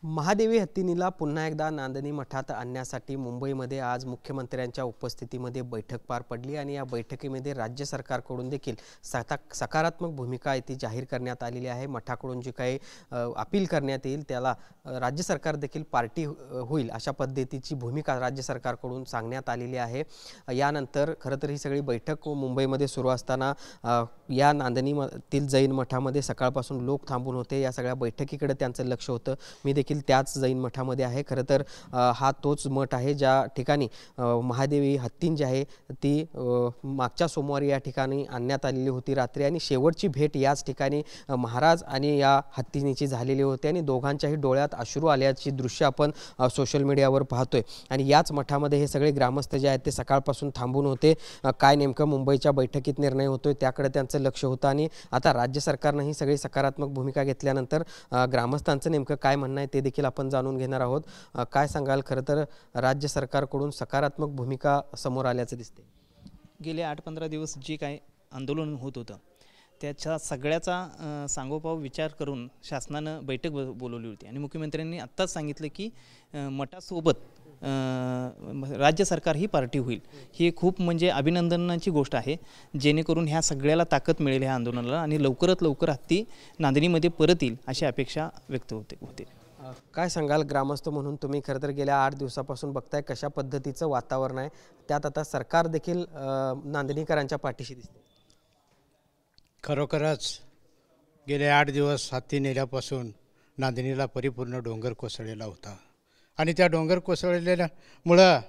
महादेवी हत्तीनीला पुन्हा एकदा नांदणी मठात आणण्यासाठी मुंबईमध्ये आज मुख्यमंत्र्यांच्या उपस्थितीमध्ये बैठक पार पडली आणि या बैठकीमध्ये राज्य सरकारकडून देखील सकारात्मक भूमिका ती जाहीर करण्यात आलेली आहे। मठाकडून जी काही अपील करण्यात येईल त्याला राज्य सरकार देखील पार्टी होईल अशा पद्धतीची भूमिका राज्य सरकारकडून सांगण्यात आलेली आहे। यानंतर खरं तर ही सगळी बैठक मुंबईमध्ये सुरू असताना या नांदणीतील जैन मठामध्ये सकाळपासून लोक थांबून होते। या सगळ्या बैठकीकडे त्यांचं लक्ष होतं। मी देखील त्याच जैन मठामध्ये आहे। खरं तर हा तोच मठ आहे ज्या ठिकाणी महादेवी हत्तीन जी आहे ती मागच्या सोमवारी या ठिकाणी आणण्यात आलेली होती रात्री आणि शेवटची भेट याच ठिकाणी महाराज आणि या हत्तीनीची झालेली होती आणि दोघांच्याही डोळ्यात अश्रू आल्याची दृश्य आपण सोशल मीडियावर पाहतोय। आणि याच मठामध्ये हे सगळे ग्रामस्थ जे आहेत ते सकाळपासून थांबून होते। काय नेमकं मुंबईच्या बैठकीत निर्णय होतोय त्याकडे त्यांचं लक्ष होतं आणि आता राज्य सरकारने ही सगळी सकारात्मक भूमिका घेतल्यानंतर ग्रामस्थांचं नेमकं काय म्हणणं आहे ते देखील आपण जाणून घेणार आहोत। काय सांगाल? खरं तर राज्य सरकारकडून सकारात्मक भूमिका समोर आल्याचं दिसते। गेले 8-15 दिवस जे काही आंदोलन होत होतं त्याच्या सगळ्याचा सांगोपाव विचार करून शासनानं बैठक बोलवली होती आणि मुख्यमंत्र्यांनी आत्ताच सांगितलं की मठासोबत राज्य सरकार ही पार्टी होईल। ही खूप म्हणजे अभिनंदनाची गोष्ट आहे, जेणेकरून ह्या सगळ्याला ताकद मिळेल ह्या आंदोलनाला आणि लवकरात लवकर हत्ती नांदणीमध्ये परत येईल अशी अपेक्षा व्यक्त होते। काय सांगाल? ग्रामस्थ म्हणून तुम्ही खरं तर गेल्या 8 दिवसापासून बघताय कशा पद्धतीचं वातावरण आहे, त्यात आता सरकार देखील नांदणीकरांच्या पाठीशी दिसते। खरोखरच गेले 8 दिवस हत्ती नेल्यापासून नांदणीला परिपूर्ण डोंगर कोसळलेला होता आणि त्या डोंगर कोसळलेल्यामुळं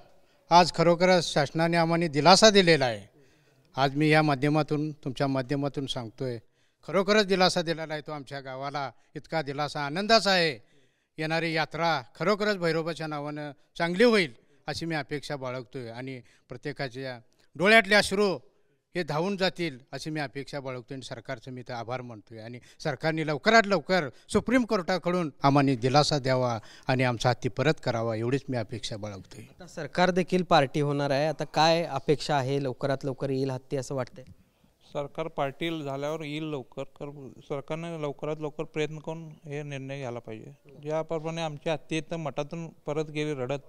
आज खरोखरच शासनाने आम्हाला दिलासा दिलेला आहे। आज मी या माध्यमातून तुमच्या माध्यमातून सांगतोय, खरोखरच दिलासा दिलेला आहे तो आमच्या गावाला। इतका दिलासा आनंदाचा आहे। येणारी यात्रा खरोखरच भैरोबाच्या नावानं चांगली होईल अशी मी अपेक्षा बाळगतोय आणि प्रत्येकाच्या डोळ्यातले अश्रू हे धावून जातील अशी मी अपेक्षा बाळगतोय आणि सरकारचं मी तर आभार मानतोय आणि सरकारने लवकरात लवकर सुप्रीम कोर्टाकडून आम्हाला दिलासा द्यावा आणि आमचा हत्ती परत करावा एवढीच मी अपेक्षा बाळगतोय। आता सरकार देखील पार्टी होणार आहे, आता काय अपेक्षा आहे? लवकरात लवकर येईल हत्ती असं वाटतंय? सरकार पार्टी झाल्यावर येईल लवकर, सरकारने लवकरात लवकर प्रयत्न करून हे निर्णय घ्यायला पाहिजे। ज्याप्रमाणे आमची हत्ती तर मठातून परत गेली रडत,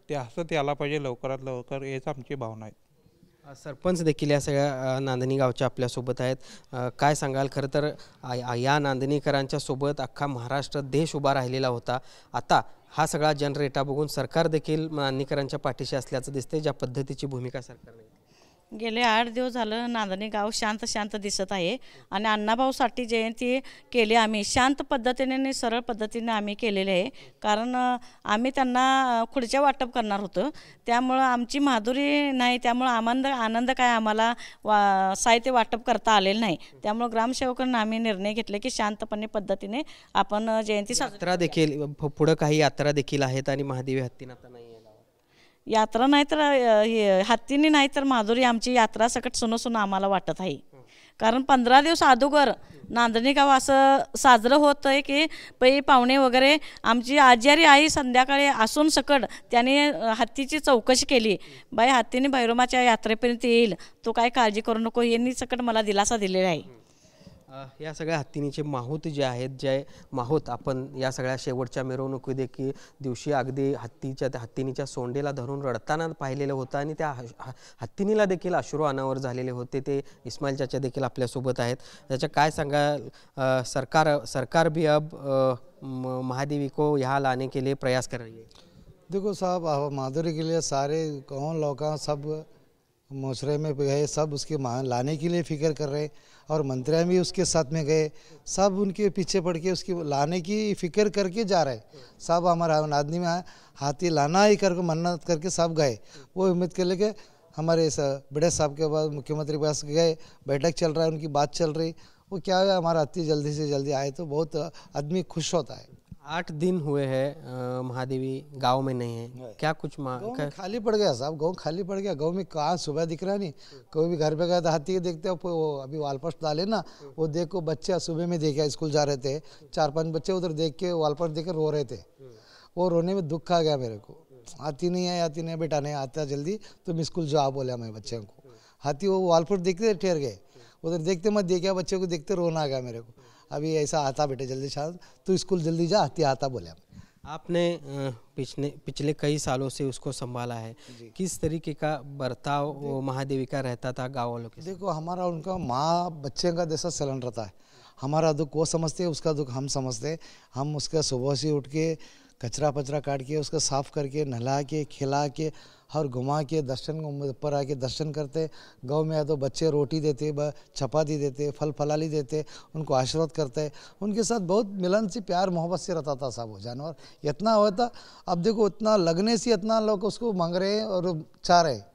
ते हसत यायला पाहिजे लवकरात लवकर, हेच आमची भावना आहे। सरपंच देखील या सगळ्या नांदणी गावच्या आपल्यासोबत आहेत। काय सांगाल? खरं तर या नांदणीकरांच्या सोबत अख्खा महाराष्ट्र देश उभा राहिलेला होता। आता हा सगळा जनरेटा बघून सरकार देखील नांदणीकरांच्या पाठीशी असल्याचं दिसते। ज्या पद्धतीची भूमिका सरकारने गेले 8 दिवस झालं नांदणी गाव शांत दिसत आहे आणि अण्णाभाऊसाठी जयंती केली आम्ही शांत पद्धतीने आणि सरळ पद्धतीने आम्ही केलेले आहे, कारण आम्ही त्यांना खुर्च्या वाटप करणार होतो। त्यामुळं आमची माधुरी नाही, त्यामुळं आनंद काय आम्हाला साहित्य वाटप करता आलेलं नाही। त्यामुळं ग्रामसेवकांना आम्ही निर्णय घेतले की शांतपणे पद्धतीने आपण जयंती यात्रा देखील पुढे काही यात्रा देखील आहेत आणि महादेवी हत्तीन आता नाही यात्रा नाही तर हत्तीने नाही तर माधुरी आमची यात्रा सकट सुन आम्हाला वाटत आहे। कारण 15 दिवस अगोदर नांदणी गाव असं साजरं होतं आहे की पै पाहुणे वगैरे आमची आजारी आई संध्याकाळी असून सकट त्याने हत्तीची चौकशी केली, बाई हत्तीने भैरमाच्या यात्रेपर्यंत येईल, तो काय काळजी करू नको, यांनी सकट मला दिलासा दिलेला आहे। या सगळ्या हत्तीनीचे माहूत जे आहेत, जे माहूत आपण या सगळ्या शेवटच्या मिरवणुकी देखील दिवशी अगदी हत्तीनीच्या सोंडेला धरून रडताना पाहिलेलं होतं आणि त्या हत्तीनीला देखील अश्रू अनावर झालेले होते। ते इस्माईल चाचा देखील आपल्यासोबत आहेत। त्याच्या काय सांगाल? सरकार भी अब महादेवी को यहाँ लाने के लिए प्रयास कर रही है। देखो साहब, माधुरी के लिए सारे गाँव लोग सब मुसरे में गए, सब उसके लाने के लिए फिक्र कर रहे और मंत्रियाँ भी उसके साथ में गए, सब उनके पीछे पड़ के उसकी लाने की फ़िक्र करके जा रहे। सब हमारा आदमी में हाथी लाना ही करके मन्नत करके सब गए। वो उम्मीद कर लेके हमारे बड़े साहब के पास मुख्यमंत्री के पास गए, बैठक चल रहा है, उनकी बात चल रही। वो क्या है, हमारा हाथी जल्दी से जल्दी आए तो बहुत आदमी खुश होता है। 8 दिन हुए हैं महादेवी गांव में नहीं है, क्या कुछ खाली पड़ गया साहब, गांव खाली पड़ गया। गांव में कहाँ सुबह दिख रहा नहीं, कोई भी घर पे गया था हाथी के देखते हो। वो अभी वालपट डाले ना, वो देखो बच्चे सुबह में देखे, स्कूल जा रहे थे, 4-5 बच्चे उधर देख के वालपट देख कर रो रहे थे। वो रोने में दुख आ गया मेरे को। हाथी नहीं है बेटा, नहीं आता जल्दी, तुम स्कूल जाओ बोला मैं बच्चे को। हाथी वो वालपट देखते ठहर गए, उधर देखते मत देखा, बच्चे को देखते रोना आ गया मेरे को। अभी ऐसा आता बेटे जल्दी शायद तू स्कूल जल्दी जा, हाथी आता बोले। आपने पिछले कई सालों से उसको संभाला है, किस तरीके का बर्ताव वो महादेवी का रहता था गाँव वालों के साथ? देखो हमारा उनका माँ बच्चे का जैसा चलन रहता है। हमारा दुख वो समझते हैं, उसका दुख हम समझते हैं। हम उसका सुबह से उठ के कचरा पचरा काट के उसका साफ़ करके नहला के खिला के और घुमा के दर्शन ऊपर आके दर्शन करते। गांव में आए तो बच्चे रोटी देते, चपाती देते, फल फलाली देते, उनको आशीर्वाद करते। उनके साथ बहुत मिलन से प्यार मोहब्बत से रहता था साहब वो जानवर। इतना हुआ था, अब देखो इतना लगने से इतना लोग उसको मांग रहे हैं और चाह रहे हैं।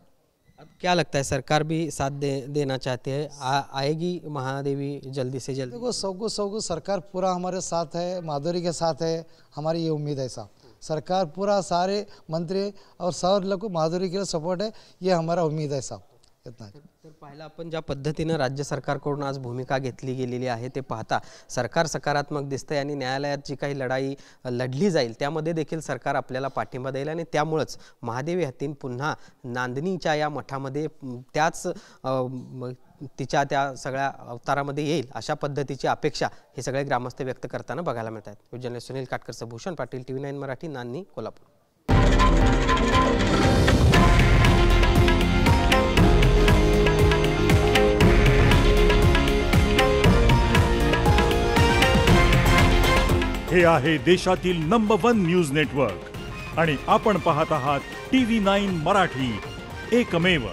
अब क्या लगता है सरकार भी साथ देना चाहते हैं? आएगी महादेवी जल्दी से जल्दी? देखो सबको सरकार पूरा हमारे साथ है, माधुरी के साथ है, हमारी ये उम्मीद है साहब। सरकार पूरा सारे मंत्री और सब लोग को माधुरी के लिए सपोर्ट है, ये हमारा उम्मीद है साहब। इतना तर पाहिलं आपण ज्या पद्धतीनं राज्य सरकारकडून आज भूमिका घेतली गेलेली आहे ते पाहता सरकार सकारात्मक दिसतंय आणि न्यायालयात जी काही लढाई लढली जाईल त्यामध्ये देखील सरकार आपल्याला पाठिंबा देईल आणि त्यामुळेच महादेवी हत्तीन पुन्हा नांदणीच्या या मठामध्ये त्याच तिच्या त्या सगळ्या अवतारामध्ये येईल अशा पद्धतीची अपेक्षा हे सगळे ग्रामस्थ व्यक्त करताना बघायला मिळत आहेत। जर्नलिस्ट सुनील काटकर, भूषण पाटील, TV9 मराठी, नांदणी, कोल्हापूर। हे आहे देशातील नंबर 1 न्यूज नेटवर्क आणि आपण पाहत आहात TV9 मराठी, एकमेव।